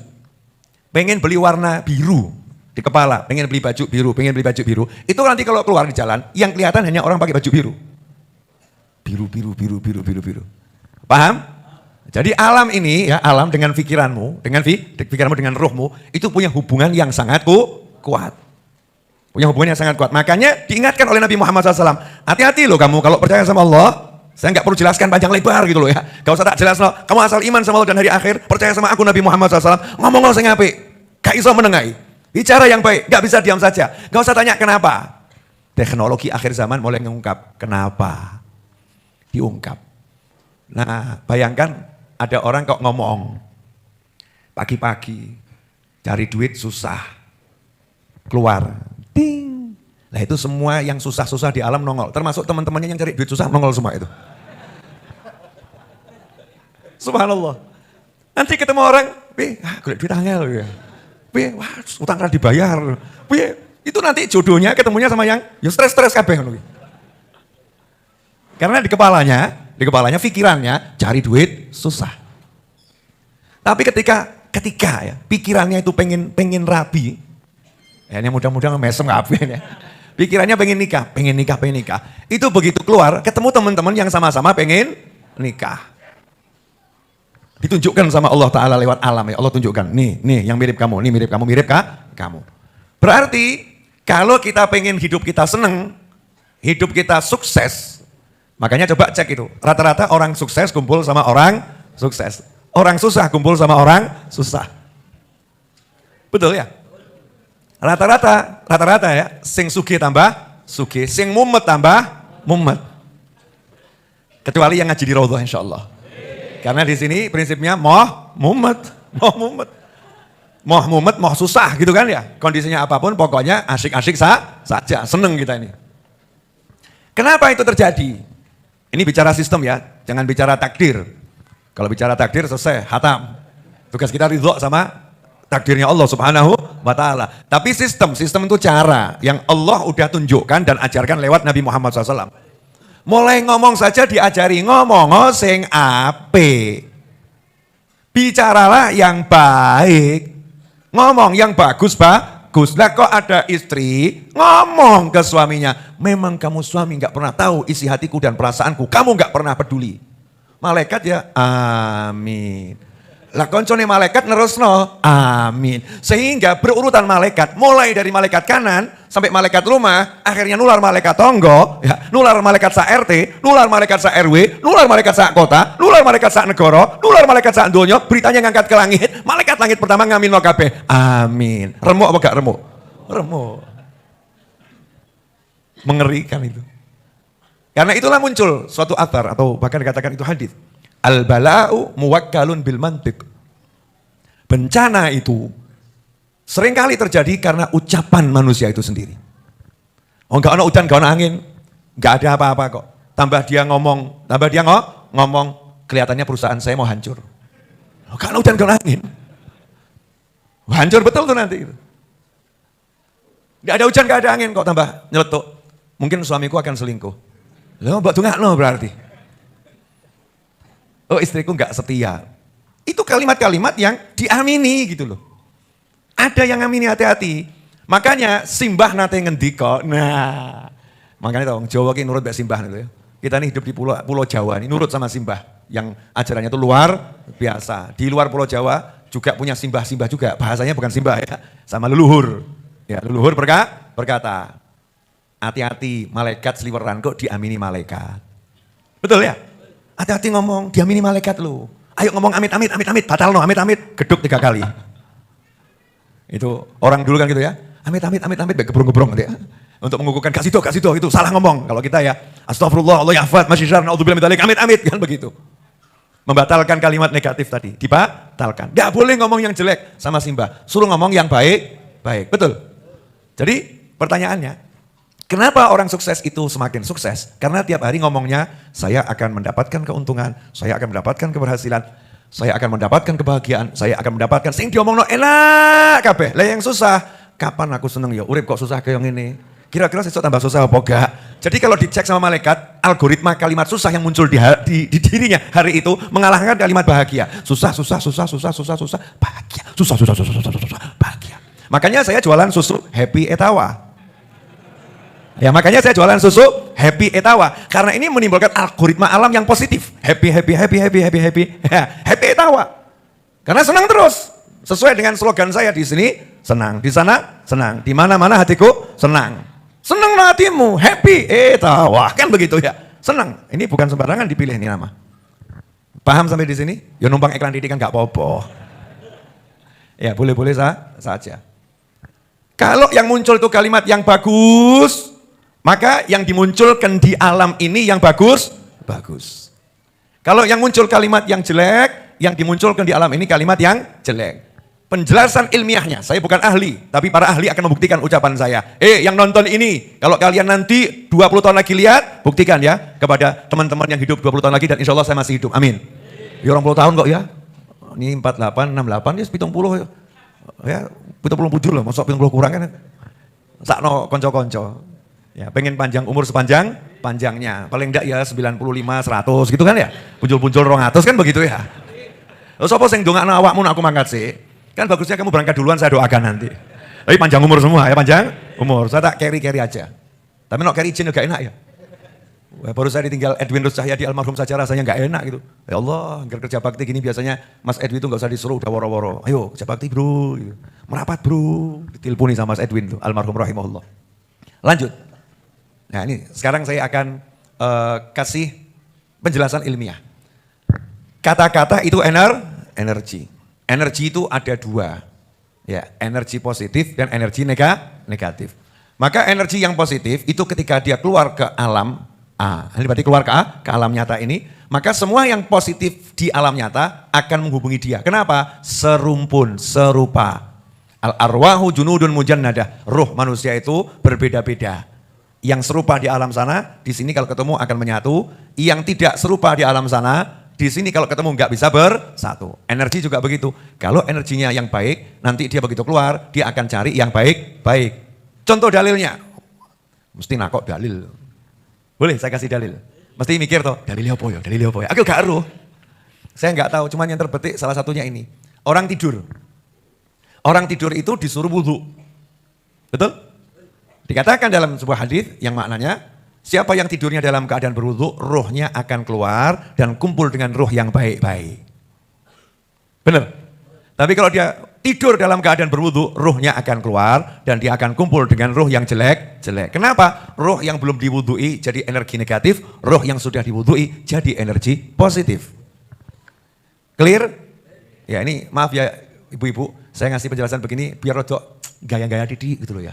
pengen beli warna biru di kepala, pengen beli baju biru, itu nanti kalau keluar di jalan, yang kelihatan hanya orang pakai baju biru. Biru. Paham? Jadi alam ini ya, alam dengan pikiranmu, dengan rohmu, itu punya hubungan yang sangat kuat. Makanya diingatkan oleh Nabi Muhammad SAW, hati-hati loh kamu kalau percaya sama Allah. Saya nggak perlu jelaskan panjang lebar gitu loh ya. Gak usah tak jelas loh. Kamu asal iman sama Allah dan hari akhir, percaya sama aku Nabi Muhammad SAW, ngomong sing apik, gak iso menengai. Bicara yang baik, gak bisa diam saja. Gak usah tanya kenapa. Teknologi akhir zaman mulai mengungkap kenapa. Diungkap. Nah, bayangkan ada orang kok ngomong pagi-pagi cari duit susah, keluar, ding. Nah itu semua yang susah-susah di alam nongol, termasuk teman-temannya yang cari duit susah nongol semua itu. Subhanallah. Nanti ketemu orang, golek duit angel ya. Wah, utang kan dibayar. Itu nanti jodohnya ketemunya sama yang stres-stres kabeh ngono. Karena di kepalanya pikirannya cari duit susah. Tapi ketika ya pikirannya itu pengen rabi. Ya ini mudah-mudahan mesem kabeh ya. Pikirannya pengen nikah. Itu begitu keluar ketemu teman-teman yang sama-sama pengen nikah. Ditunjukkan sama Allah Ta'ala lewat alam ya. Allah tunjukkan, nih yang mirip kamu, mirip kamu. Berarti kalau kita pengen hidup kita seneng, hidup kita sukses, makanya coba cek itu. Rata-rata orang sukses kumpul sama orang sukses. Orang susah kumpul sama orang susah. Betul ya? Rata-rata ya, sing sugih tambah sugih, sing mumet tambah mumet. Kecuali yang ngaji di Raudhah insyaallah. Karena di sini prinsipnya moh mumet, moh susah gitu kan ya. Kondisinya apapun pokoknya asik-asik saja, seneng kita ini. Kenapa itu terjadi? Ini bicara sistem ya, jangan bicara takdir. Kalau bicara takdir selesai, hatam. Tugas kita ridho sama takdirnya Allah Subhanahu wa Ta'ala. Tapi sistem itu cara yang Allah udah tunjukkan dan ajarkan lewat Nabi Muhammad SAW. Mulai ngomong saja diajari ngomong sing apik. Bicaralah yang baik. Ngomong yang bagus. Lah kok ada istri ngomong ke suaminya, memang kamu suami gak pernah tahu isi hatiku dan perasaanku, kamu gak pernah peduli. Malaikat ya, amin. Lah koncone malaikat nerusno, amin. Sehingga berurutan malaikat, mulai dari malaikat kanan sampai malaikat rumah, akhirnya nular malaikat tonggo, ya, nular malaikat sa RT, nular malaikat sa RW, nular malaikat sa kota, nular malaikat sa negara, nular malaikat sa donya, beritanya ngangkat ke langit, malaikat langit pertama ngamin no kabeh. Amin. Remuk apa gak remuk? Remuk. Mengerikan itu. Karena itulah muncul suatu athar atau bahkan dikatakan itu hadis. Al-bala'u muwakkalun bil mantiq. Bencana itu seringkali terjadi karena ucapan manusia itu sendiri. Oh enggak ada hujan, enggak ada angin, enggak ada apa-apa kok. Tambah dia ngomong, kelihatannya perusahaan saya mau hancur. Oh, enggak ada hujan, enggak ada angin. Hancur betul tuh nanti. Enggak ada hujan, enggak ada angin kok tambah nyeletuk. Mungkin suamiku akan selingkuh. Loh, mbak tunggu berarti. Oh istriku enggak setia. Itu kalimat-kalimat yang diamini gitu loh. Ada yang ngamini hati-hati. Makanya simbah nate ngendika. Nah, makanya tau Jawa ki nurut mbek simbah itu ya. Kita nih hidup di pulau Jawa nih nurut sama simbah yang ajarannya itu luar biasa. Di luar Pulau Jawa juga punya simbah-simbah juga. Bahasanya bukan simbah ya, sama leluhur. Ya, leluhur berkata, hati-hati malaikat seliweran kok diamini malaikat. Betul ya? Hati-hati ngomong diamini malaikat lu. Ayo ngomong amit, batal no, amit, geduk 3 kali. Itu orang dulu kan gitu ya, amit, gebrong-gebrong gitu ya. Untuk mengukuhkan kasih itu salah ngomong. Kalau kita ya, astagfirullah, Allah ya'fad, masyisyar, na'udzubillah min dzalik, amit, kan begitu. Membatalkan kalimat negatif tadi, dibatalkan. Gak boleh ngomong yang jelek sama simbah, suruh ngomong yang baik, betul. Jadi pertanyaannya, kenapa orang sukses itu semakin sukses? Karena tiap hari ngomongnya, saya akan mendapatkan keuntungan, saya akan mendapatkan keberhasilan, saya akan mendapatkan kebahagiaan, saya akan mendapatkan sing diomongno enak kabeh. Lah yang susah, kapan aku seneng ya urip kok susah kayak yang ini. Kira-kira sesuk tambah susah apa enggak? Jadi kalau dicek sama malaikat, algoritma kalimat susah yang muncul di dirinya hari itu mengalahkan kalimat bahagia. Susah, bahagia. Susah, bahagia. Makanya saya jualan susu Happy Etawa. Ya makanya saya jualan susu Happy Etawa karena ini menimbulkan algoritma alam yang positif. Happy. Happy Etawa. Karena senang terus. Sesuai dengan slogan saya di sini, senang, di sana senang, di mana-mana hatiku senang. Senang hatimu, Happy Etawa. Kan begitu ya. Senang. Ini bukan sembarangan dipilih ini nama. Paham sampai di sini? Ya numpang iklan didikan enggak apa-apa. Ya boleh-boleh saja. Kalau yang muncul itu kalimat yang bagus, maka yang dimunculkan di alam ini yang bagus. Kalau yang muncul kalimat yang jelek, yang dimunculkan di alam ini kalimat yang jelek. Penjelasan ilmiahnya, saya bukan ahli, tapi para ahli akan membuktikan ucapan saya. Yang nonton ini, kalau kalian nanti 20 tahun lagi lihat, buktikan ya kepada teman-teman yang hidup 20 tahun lagi dan insya Allah saya masih hidup. Amin. Ya 20 tahun kok ya. Ini 48, 68, ya 70 ya. 77 loh, masuk 70 kurang kan. Sakno konco-konco. Ya, pengen panjang umur sepanjang-panjangnya. Paling enggak ya 95, 100 gitu kan ya. Puncul-puncul 200 kan begitu ya. Terus apa sing ndongakno awakmu aku mangkat sih? Kan bagusnya kamu berangkat duluan saya doakan nanti. Tapi panjang umur semua ya, panjang umur. Saya tak carry aja. Tapi nak carry izin juga enak ya. Baru saya ditinggal Edwin Rus Cahyadi almarhum saja rasanya nggak enak gitu. Ya Allah, kerja bakti gini biasanya Mas Edwin itu nggak usah disuruh udah woro-woro. Ayo kerja bakti bro, gitu. Merapat bro, diteleponi sama Mas Edwin tuh almarhum rahimahullah. Lanjut. Nah ini sekarang saya akan kasih penjelasan ilmiah. Kata-kata itu energi. Energi itu ada 2. Ya, energi positif dan energi negatif. Maka energi yang positif itu ketika dia keluar ke alam ini berarti keluar ke alam nyata ini, maka semua yang positif di alam nyata akan menghubungi dia. Kenapa? Serumpun, serupa. Al-arwahu junudun mujannadah. Ruh manusia itu berbeda-beda. Yang serupa di alam sana, di sini kalau ketemu akan menyatu. Yang tidak serupa di alam sana, di sini kalau ketemu nggak bisa bersatu. Energi juga begitu. Kalau energinya yang baik, nanti dia begitu keluar, dia akan cari yang baik-baik. Contoh dalilnya, mesti nakok dalil. Boleh saya kasih dalil? Mesti mikir toh, dalilnya apa ya? Aku gak aruh. Saya nggak tahu, cuman yang terbetik salah satunya ini. Orang tidur. Orang tidur itu disuruh wudhu. Betul? Dikatakan dalam sebuah hadis yang maknanya, siapa yang tidurnya dalam keadaan berwudhu, rohnya akan keluar dan kumpul dengan roh yang baik-baik. Benar? Tapi kalau dia tidur dalam keadaan berwudu, ruhnya akan keluar dan dia akan kumpul dengan ruh yang jelek. Kenapa? Ruh yang belum diwudui jadi energi negatif, ruh yang sudah diwudui jadi energi positif. Clear? Ya ini maaf ya ibu-ibu, saya ngasih penjelasan begini biar rodok gaya-gaya didik gitu loh ya.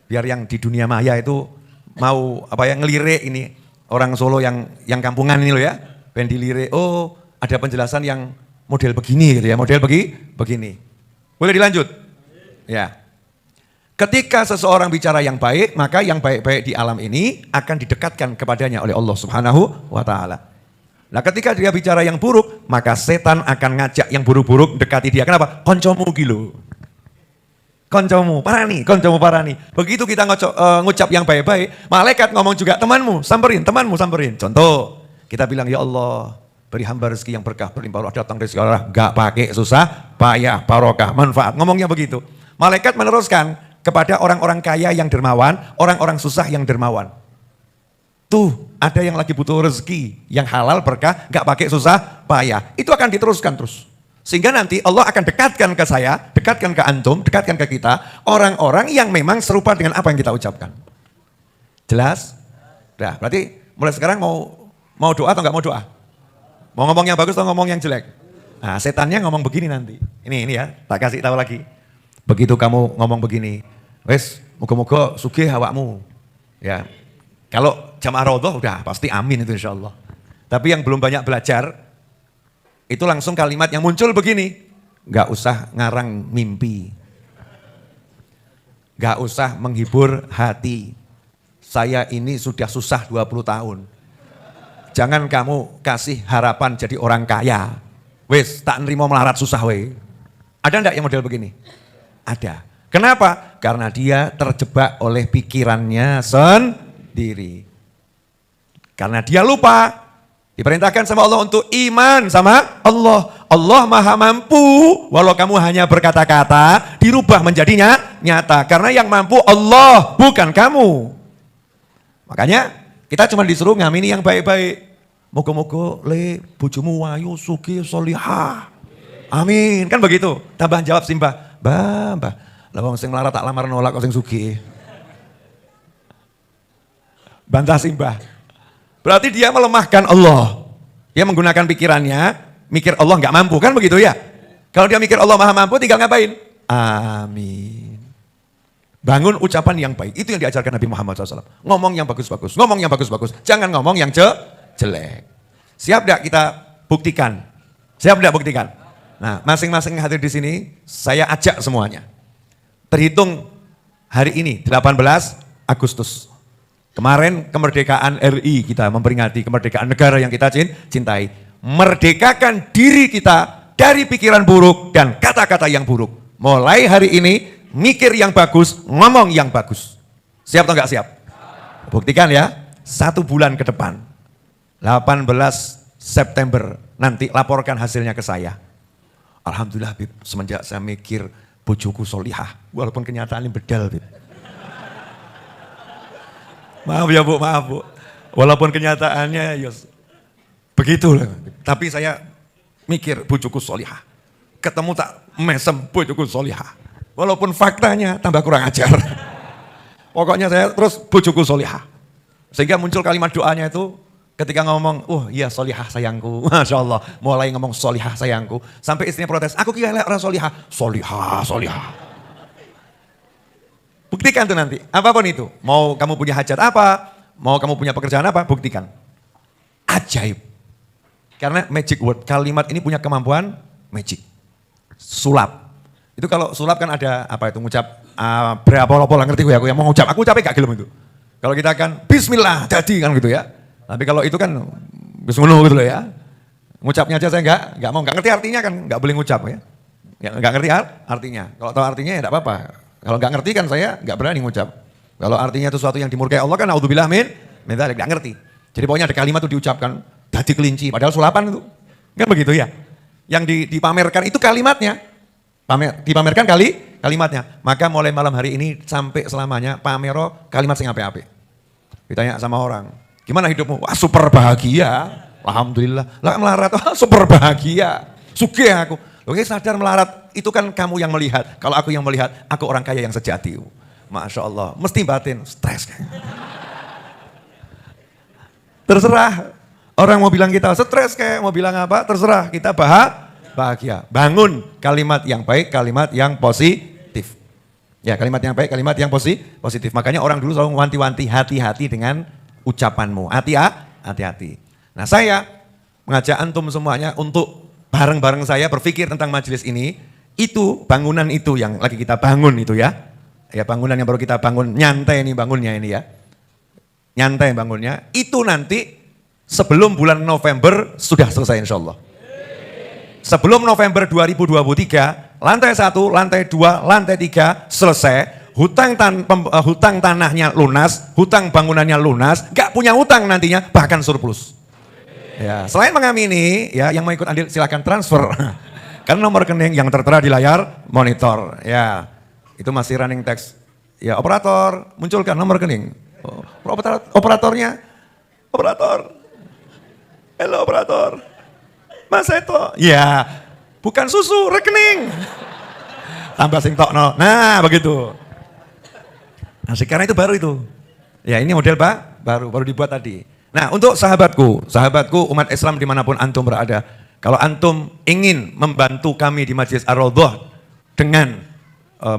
Biar yang di dunia maya itu mau ngelirik ini orang Solo yang kampungan ini loh ya. Ben dilirik, oh ada penjelasan yang model begini gitu ya, model begini. Boleh dilanjut? Ya. Ketika seseorang bicara yang baik, maka yang baik-baik di alam ini akan didekatkan kepadanya oleh Allah Subhanahu wa Ta'ala. Nah, ketika dia bicara yang buruk, maka setan akan ngajak yang buruk-buruk dekati dia. Kenapa? Koncomu gilo. Koncomu parani. Begitu kita ngucap yang baik-baik, malaikat ngomong juga temanmu samperin. Contoh, kita bilang ya Allah, beri hamba rezeki yang berkah, berlimpah ruah, datang rezeki Allah, gak pakai susah, payah, barokah, manfaat. Ngomongnya begitu. Malaikat meneruskan kepada orang-orang kaya yang dermawan, orang-orang susah yang dermawan. Tuh, ada yang lagi butuh rezeki yang halal berkah, gak pakai susah, payah. Itu akan diteruskan terus. Sehingga nanti Allah akan dekatkan ke saya, dekatkan ke antum, dekatkan ke kita, orang-orang yang memang serupa dengan apa yang kita ucapkan. Jelas? Nah, berarti mulai sekarang mau doa atau gak mau doa? Mau ngomong yang bagus atau ngomong yang jelek? Nah, setannya ngomong begini nanti. Ini ya, tak kasih tahu lagi. Begitu kamu ngomong begini, wes, moga-moga sugih awakmu. Ya, kalau jamaah raudhah udah pasti amin itu insya Allah. Tapi yang belum banyak belajar, itu langsung kalimat yang muncul begini. Gak usah ngarang mimpi. Gak usah menghibur hati. Saya ini sudah susah 20 tahun. Jangan kamu kasih harapan jadi orang kaya. Wes, tak nerima melarat susah we. Ada enggak yang model begini? Ada. Kenapa? Karena dia terjebak oleh pikirannya sendiri. Karena dia lupa. Diperintahkan sama Allah untuk iman sama Allah. Allah maha mampu. Walau kamu hanya berkata-kata, dirubah menjadi nyata. Karena yang mampu Allah, bukan kamu. Makanya kita cuma disuruh ngamini yang baik-baik. Moga-moga le bojomu wayu sugih solihah. Amin. Kan begitu. Tambahan jawab Simbah. Mbah. Lah wong sing melarat tak lamar nolak kok sing sugih. Bantah Simbah. Berarti dia melemahkan Allah. Dia menggunakan pikirannya, mikir Allah enggak mampu, kan begitu ya? Kalau dia mikir Allah maha mampu tinggal ngapain? Amin. Bangun ucapan yang baik. Itu yang diajarkan Nabi Muhammad SAW. Ngomong yang bagus-bagus. Jangan ngomong yang jelek. Siap tidak kita buktikan? Siap tidak buktikan? Nah, masing-masing hadir di sini, saya ajak semuanya. Terhitung hari ini, 18 Agustus. Kemarin kemerdekaan RI kita memperingati kemerdekaan negara yang kita cintai. Merdekakan diri kita dari pikiran buruk dan kata-kata yang buruk. Mulai hari ini, mikir yang bagus, ngomong yang bagus. Siap atau enggak siap? Buktikan ya, 1 bulan ke depan. 18 September nanti laporkan hasilnya ke saya. Alhamdulillah Bib, semenjak saya mikir bojoku solihah, walaupun kenyataannya bedal Bib. Maaf ya Bu, maaf Bu. Walaupun kenyataannya yos, begitu lah. Tapi saya mikir bojoku solihah. Ketemu tak mesem bojoku solihah. Walaupun faktanya tambah kurang ajar. Pokoknya saya terus bojoku solihah. Sehingga muncul kalimat doanya itu ketika ngomong, iya solihah sayangku. Masya Allah, mulai ngomong solihah sayangku. Sampai istrinya protes, aku kira orang solihah. Solihah. Buktikan tuh nanti, apapun itu. Mau kamu punya hajat apa, mau kamu punya pekerjaan apa, buktikan. Ajaib. Karena magic word, kalimat ini punya kemampuan magic. Sulap. Itu kalau sulap kan ada apa itu ngucap berapa ngerti gue ya, aku yang mau ngucap, aku ucapnya gak gelem itu. Kalau kita kan bismillah jadi kan gitu ya. Tapi kalau itu kan bismillah gitu loh ya. Ngucapnya aja saya enggak mau, enggak ngerti artinya kan enggak boleh ngucap ya. Enggak ngerti artinya. Kalau tahu artinya ya enggak apa-apa. Kalau enggak ngerti kan saya enggak berani ngucap. Kalau artinya itu sesuatu yang dimurkai Allah kan naudzubillah min dzalik, enggak ngerti. Jadi pokoknya ada kalimat itu diucapkan dadi kelinci padahal sulapan itu. Kan begitu ya. Yang dipamerkan itu kalimatnya. Dipamerkan kalimatnya. Maka mulai malam hari ini sampai selamanya pamero kalimat sing apik-apik. Ditanya sama orang, gimana hidupmu? Wah super bahagia. Alhamdulillah. Lah melarat, super bahagia. Sugih aku. Oke, sadar melarat, itu kan kamu yang melihat. Kalau aku yang melihat, aku orang kaya yang sejati. Masya Allah, mesti batin, stres. Terserah, orang mau bilang kita stres kayak mau bilang apa, terserah, kita bahagia. Bangun kalimat yang baik, kalimat yang positif. Ya, kalimat yang baik, kalimat yang positif. Makanya orang dulu selalu wanti-wanti, hati-hati dengan ucapanmu. Hati-hati. Nah, saya mengajak antum semuanya untuk bareng-bareng saya berpikir tentang majelis ini. Itu bangunan itu yang lagi kita bangun itu ya. Ya, bangunan yang baru kita bangun, nyantai ini bangunnya ini ya. Nyantai bangunnya. Itu nanti sebelum bulan November sudah selesai insya Allah. Sebelum November 2023, lantai 1, lantai 2, lantai 3 selesai. Hutang tanahnya lunas, hutang bangunannya lunas, gak punya hutang nantinya, bahkan surplus. Ya, selain mengamini, ya yang mau ikut andil silahkan transfer. Karena nomor rekening yang tertera di layar monitor. Ya, itu masih running text. Ya, operator munculkan nomor rekening. Operatornya, operator. Halo operator. Mas Eto, ya bukan susu, rekening. Tambah sing tokno. Nah, begitu. Nah, sekarang itu baru itu. Ya, ini model baru dibuat tadi. Nah, untuk sahabatku umat Islam dimanapun antum berada, kalau antum ingin membantu kami di Majelis Ar-Raudhah dengan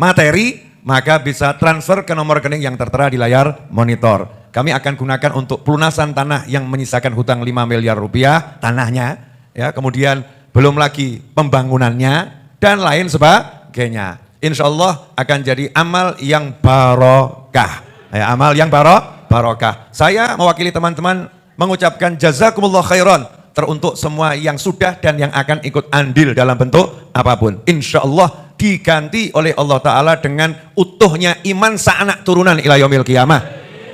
materi, maka bisa transfer ke nomor rekening yang tertera di layar monitor. Kami akan gunakan untuk pelunasan tanah yang menyisakan hutang 5 miliar rupiah, tanahnya. Ya, kemudian belum lagi pembangunannya dan lain sebagainya. Insya Allah akan jadi amal yang barokah. Ya, amal yang barokah. Saya mewakili teman-teman mengucapkan jazakumullah khairan teruntuk semua yang sudah dan yang akan ikut andil dalam bentuk apapun. Insya Allah diganti oleh Allah Ta'ala dengan utuhnya iman sa'anak turunan ila yaumil qiyamah.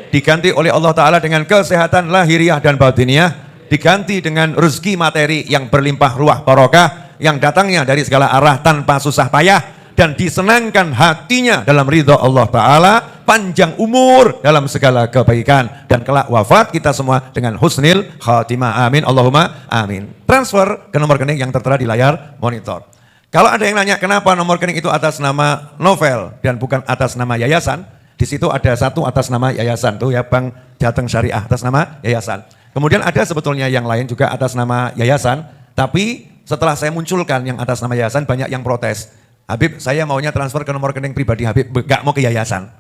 Diganti oleh Allah Ta'ala dengan kesehatan lahiriah dan batiniah. Diganti dengan rezeki materi yang berlimpah ruah barokah yang datangnya dari segala arah tanpa susah payah dan disenangkan hatinya dalam ridha Allah Ta'ala, panjang umur dalam segala kebaikan dan kelak wafat kita semua dengan husnil khatimah. Amin, Allahumma amin. Transfer ke nomor rekening yang tertera di layar monitor. Kalau ada yang nanya kenapa nomor rekening itu atas nama novel dan bukan atas nama yayasan, di situ ada satu atas nama yayasan tuh ya, Bank Jateng Syariah atas nama yayasan. Kemudian ada sebetulnya yang lain juga atas nama yayasan, tapi setelah saya munculkan yang atas nama yayasan banyak yang protes. Habib, saya maunya transfer ke nomor rekening pribadi Habib, gak mau ke yayasan.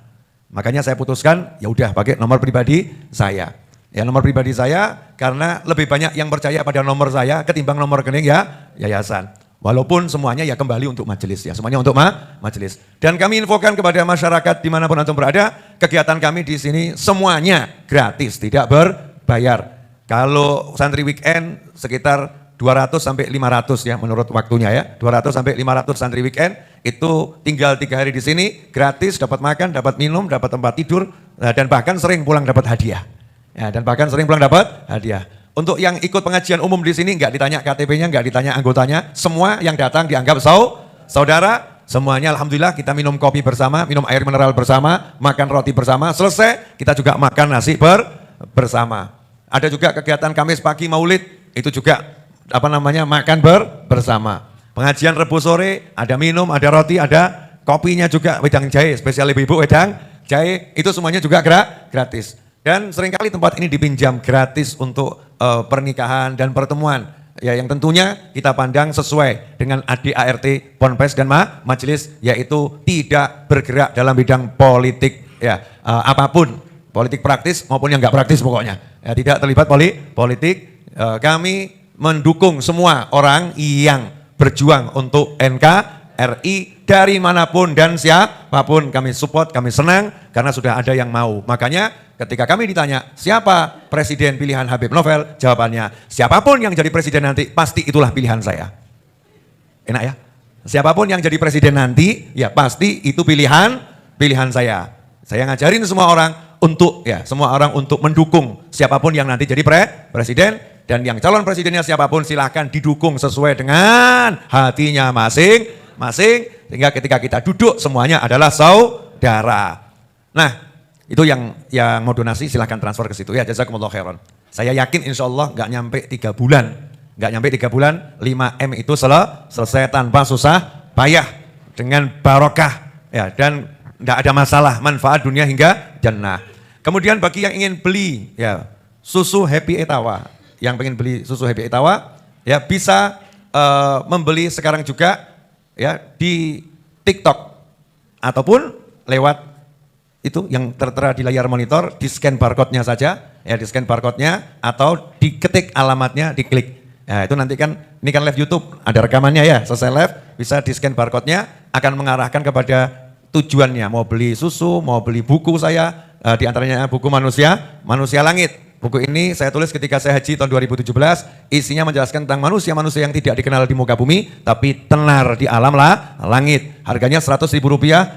Makanya saya putuskan, ya udah pakai nomor pribadi saya. Ya, nomor pribadi saya karena lebih banyak yang percaya pada nomor saya ketimbang nomor rekening ya yayasan. Walaupun semuanya ya kembali untuk majelis ya, semuanya untuk majelis. Dan kami infokan kepada masyarakat dimanapun antum berada, kegiatan kami di sini semuanya gratis, tidak berbayar. Kalau santri weekend sekitar 200 sampai 500 ya menurut waktunya ya. 200 sampai 500 santri weekend itu tinggal 3 hari di sini gratis, dapat makan, dapat minum, dapat tempat tidur dan bahkan sering pulang dapat hadiah. Ya, dan bahkan sering pulang dapat hadiah. Untuk yang ikut pengajian umum di sini nggak ditanya KTP-nya, nggak ditanya anggotanya, semua yang datang dianggap saudara. Semuanya alhamdulillah kita minum kopi bersama, minum air mineral bersama, makan roti bersama, selesai kita juga makan nasi bersama. Ada juga kegiatan Kamis pagi Maulid, itu juga makan bersama. Pengajian Rebu sore, ada minum, ada roti, ada kopinya juga, wedang jahe, spesial ibu-ibu wedang jahe, itu semuanya juga gratis. Dan seringkali tempat ini dipinjam gratis untuk pernikahan dan pertemuan. Ya, yang tentunya kita pandang sesuai dengan ADART Ponpes dan majelis, yaitu tidak bergerak dalam bidang politik ya, apapun. Politik praktis maupun yang nggak praktis pokoknya. Ya, tidak terlibat politik. Kami mendukung semua orang yang berjuang untuk NKRI dari manapun dan siapapun. Kami support, kami senang karena sudah ada yang mau. Makanya ketika kami ditanya siapa presiden pilihan Habib Novel, jawabannya siapapun yang jadi presiden nanti pasti itulah pilihan saya. Enak ya? Siapapun yang jadi presiden nanti ya pasti itu pilihan saya. Saya ngajarin semua orang untuk mendukung siapapun yang nanti jadi presiden, dan yang calon presidennya siapapun silahkan didukung sesuai dengan hatinya masing-masing, sehingga ketika kita duduk semuanya adalah saudara. Nah, itu yang mau donasi silahkan transfer ke situ ya, jazakumullah khairan. Saya yakin insya Allah nggak nyampe 3 bulan nggak nyampe 3 bulan, 5M itu selesai tanpa susah payah, dengan barokah, ya, dan nggak ada masalah, manfaat dunia hingga jannah. Kemudian bagi yang ingin beli, ya, susu Happy Etawa, yang pengen beli susu Happy Etawa, ya, bisa membeli sekarang juga, ya, di TikTok ataupun lewat itu yang tertera di layar monitor, di scan barcode-nya saja, ya, di scan barcode-nya atau diketik alamatnya, diklik. Nah, itu nanti kan, ini kan live YouTube, ada rekamannya ya, selesai live, bisa di scan barcode-nya, akan mengarahkan kepada tujuannya, mau beli susu, mau beli buku saya, di antaranya buku Manusia Langit. Buku ini saya tulis ketika saya haji tahun 2017, isinya menjelaskan tentang manusia-manusia yang tidak dikenal di muka bumi, tapi tenar di alam langit. Harganya Rp100.000,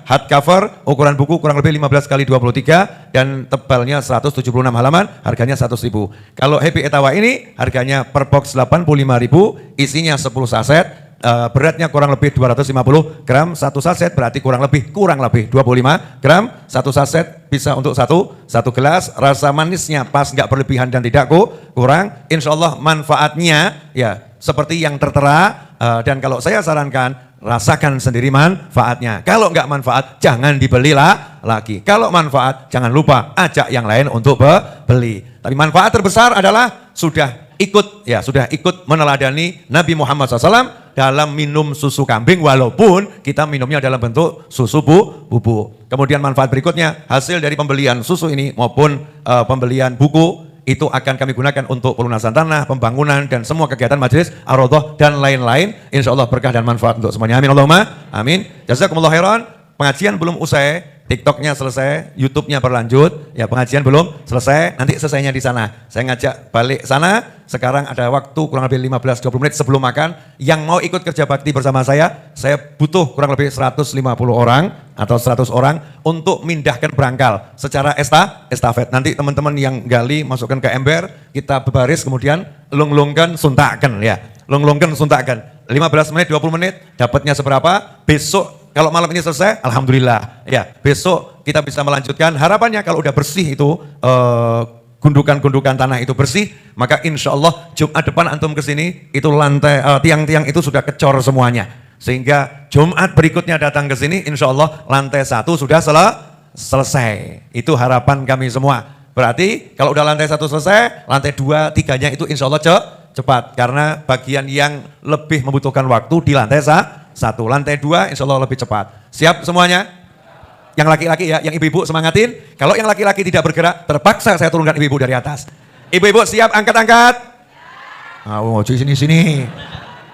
hardcover, ukuran buku kurang lebih 15 kali 23, dan tebalnya 176 halaman, harganya Rp100.000. Kalau Happy Etawa ini, harganya per box Rp85.000, isinya 10 saset, beratnya kurang lebih 250 gram, satu saset berarti kurang lebih 25 gram, satu saset bisa untuk satu gelas, rasa manisnya pas, nggak berlebihan dan tidak kurang. Insya Allah manfaatnya ya seperti yang tertera, dan kalau saya sarankan rasakan sendiri manfaatnya. Kalau nggak manfaat jangan dibeli lagi. Kalau manfaat jangan lupa ajak yang lain untuk beli. Tapi manfaat terbesar adalah sudah ikut meneladani Nabi Muhammad SAW dalam minum susu kambing, walaupun kita minumnya dalam bentuk susu bubuk. Kemudian manfaat berikutnya, hasil dari pembelian susu ini maupun pembelian buku itu akan kami gunakan untuk pelunasan tanah, pembangunan, dan semua kegiatan majelis Ar-Raudhah dan lain-lain. Insya Allah berkah dan manfaat untuk semuanya. Amin Allahumma amin. Jazakumullah khairan. Pengajian belum usai, TikToknya selesai, YouTube-nya berlanjut, ya, pengajian belum selesai, nanti selesainya di sana. Saya ngajak balik sana, sekarang ada waktu kurang lebih 15-20 menit sebelum makan. Yang mau ikut kerja bakti bersama saya butuh kurang lebih 150 orang atau 100 orang untuk mindahkan berangkal secara estafet. Nanti teman-teman yang gali masukkan ke ember, kita berbaris, kemudian lunglungkan, suntakkan, ya. Lunglungkan, suntakkan. 15 menit, 20 menit, dapatnya seberapa, besok kalau malam ini selesai, alhamdulillah. Ya, besok kita bisa melanjutkan. Harapannya kalau udah bersih itu, gundukan-gundukan tanah itu bersih, maka insya Allah Jumat depan antum kesini, itu lantai, tiang-tiang itu sudah kecor semuanya. Sehingga Jumat berikutnya datang ke sini, insya Allah lantai 1 sudah selesai. Itu harapan kami semua. Berarti kalau udah lantai 1 selesai, lantai 2, 3-nya itu insya Allah cepat. Karena bagian yang lebih membutuhkan waktu di lantai 1, lantai 2 insya Allah lebih cepat. Siap semuanya? Yang laki-laki ya, yang ibu-ibu semangatin. Kalau yang laki-laki tidak bergerak, terpaksa saya turunkan ibu-ibu dari atas. Ibu-ibu siap angkat-angkat? Ojo sini-sini.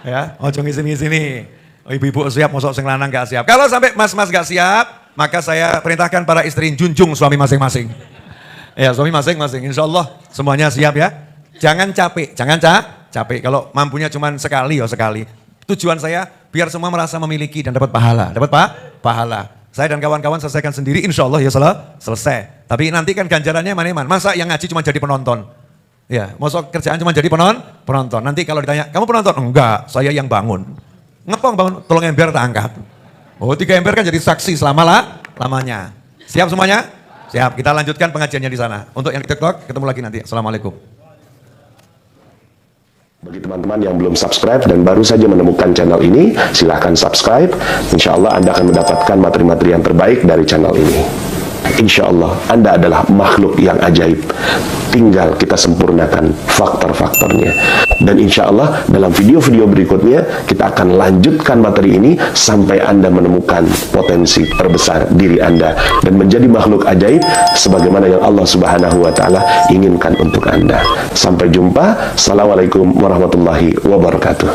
Ya, ojo sini-sini. Ibu-ibu siap, mosok sing lanang gak siap. Kalau sampai mas-mas gak siap, maka saya perintahkan para istri junjung suami masing-masing. Ya, suami masing-masing. Insya Allah semuanya siap ya. Jangan capek, capek. Kalau mampunya cuma sekali, ya sekali. Tujuan saya biar semua merasa memiliki dan dapat pahala. Pahala. Saya dan kawan-kawan selesaikan sendiri, insya Allah ya selesai. Tapi nanti kan ganjarannya mana-mana. Masa yang ngaji cuma jadi penonton? Ya, masuk kerjaan cuma jadi penonton. Nanti kalau ditanya, kamu penonton? Enggak, saya yang bangun. Ngepong bangun, tolong ember tak angkat. Oh, 3 ember kan jadi saksi lamanya. Siap semuanya? Siap, kita lanjutkan pengajiannya di sana. Untuk yang di TikTok, ketemu lagi nanti. Assalamualaikum. Bagi teman-teman yang belum subscribe dan baru saja menemukan channel ini, silahkan subscribe. Insya Allah Anda akan mendapatkan materi-materi yang terbaik dari channel ini. Insya Allah Anda adalah makhluk yang ajaib. Tinggal kita sempurnakan faktor-faktornya. Dan insya Allah dalam video-video berikutnya kita akan lanjutkan materi ini sampai Anda menemukan potensi terbesar diri Anda dan menjadi makhluk ajaib sebagaimana yang Allah Subhanahu wa Ta'ala inginkan untuk Anda. Sampai jumpa. Assalamualaikum warahmatullahi wabarakatuh.